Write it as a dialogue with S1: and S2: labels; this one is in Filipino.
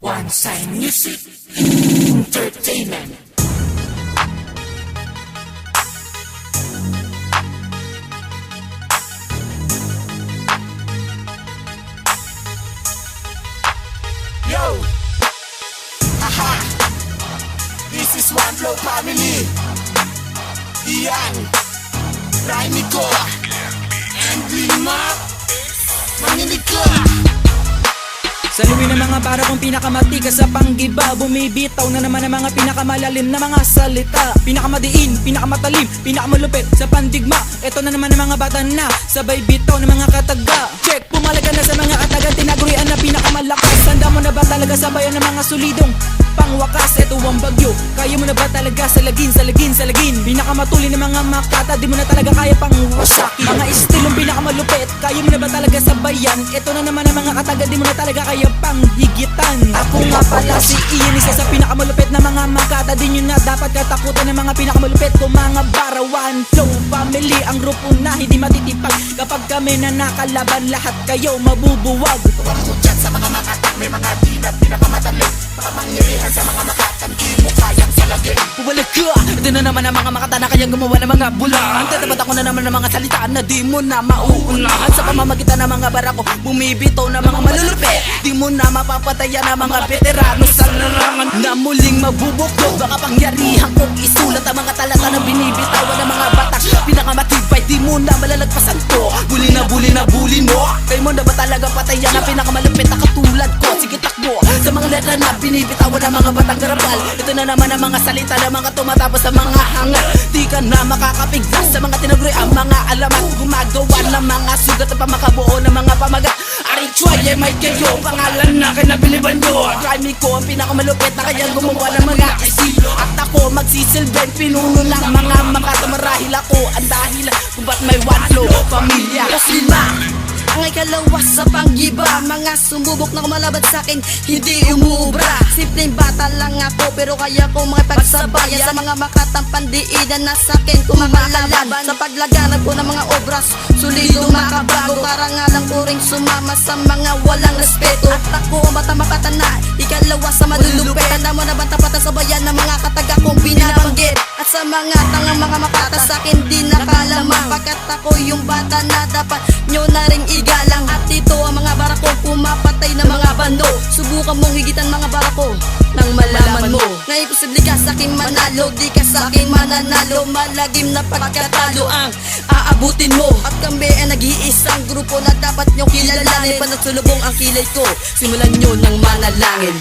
S1: One Side Music Entertainment. Yo! Aha! This is One Flow Family. Ian, Raimi ko, and Lima, manginig ka.
S2: Saluin ng mga para kong pinakamatikas sa panggiba. Bumibitaw na naman ang mga pinakamalalim na mga salita. Pinakamadiin, pinakamatalim, pinakamalupit sa pandigma. Ito na naman ang mga bata na sabay bitaw ng mga kataga. Check, pumalaga na sa mga kataga, tinagurian na pinakamalakas. Tanda mo na ba talaga sabayan ng mga solidong pangwakas? Ito ang bagyo, kaya mo na ba talaga salagin, salagin, salagin? Pinakamatuli ng mga makata, di mo na talaga kaya pang wasakin. Mga istilong pinakamalupit, kaya mo na ba talaga sabayan? Ito na naman ang mga kataga, di mo na talaga kaya pang higitan. Ako nga pala si Ian, isa sa pinakamalupit na mga makata. Di nyo na dapat katakutan ng mga pinakamalupit ko mga barawan. Flow Family, ang grupo na hindi matitipag. Kapag kami na nakalaban, lahat kayo mabubuwag.
S1: Tuwang ko dyan sa mga makatang, may mga di na pinakamatalik. Pakamangyarihan sa mga makatang, di mo kayang salagin.
S2: Puwalag ka! Ito na naman ang mga makata na kayang gumawa ng mga bulaan. Tatapat ako na naman ng mga salitaan na di mo na mauunahan. Sa pamamagitan ng mga barako, bumibitaw ng mga malulupit. Di mo na mapapatayan ng mga veterano sa larangan na muling mabubuklod. Baka pangyarihan kong isulat ang mga talata na binibitawan ng mga batak. Pinakamatibay, di mo na malalagpasan ko. Buli na buli mo. Kayo mo na ba talaga patayan ang pinakamalupit na katulad ko? Sige takbo sa mga letra na binibitawan ng mga batang garapal. Ito na naman ang mga salita na mga tumatapos sa mga hangal. Di ka na makakapiglas sa mga tinaguri ang mga alamat. Gumagawa ng mga sugat at pamakabuo ng mga pamagat. Aring Chua, may kayo, pangalan na kinabiliban nyo. Raimi ko ang pinakamalupit na kayang gumawa ng mga isilo. At ako magsisilbeng pinuno ng mga makata. Marahil ako ang dahilan kung ba't may One Flow Pamilya.
S3: Lima ang ikalawas sa panggiba. Mga sumubok na kumalaban sa'kin, hindi umuubra. Simpleng bata lang ako, pero kaya ko makipagsabayan sa mga makatang pandiidan na sa'kin kumakalaban. Sa paglaganap ko ng mga obras, sulido makabago. Karangalan ko ring sumama sa mga walang respeto. At ako ang bata makata na ikalawas sa malulupit. Tanda mo na bang tapatan sa bayan ng mga kataga kong binabanggit. At sa mga tangang mga makata sa'kin di nakalamang. Pagkat ako yung bata na dapat nyo na ring igalang. At ito ang mga barako, pumapatay ng mga bando. Subukan mong higitan mga barako nang malaman mo na imposible ka sa'king manalo, di ka sa'king mananalo. Malagim na pagkatalo ang aabutin mo. At kami ay nag-iisang grupo na dapat nyong kilalanin. Panatsulubong ang kilay ko, simulan nyo ng manalangin.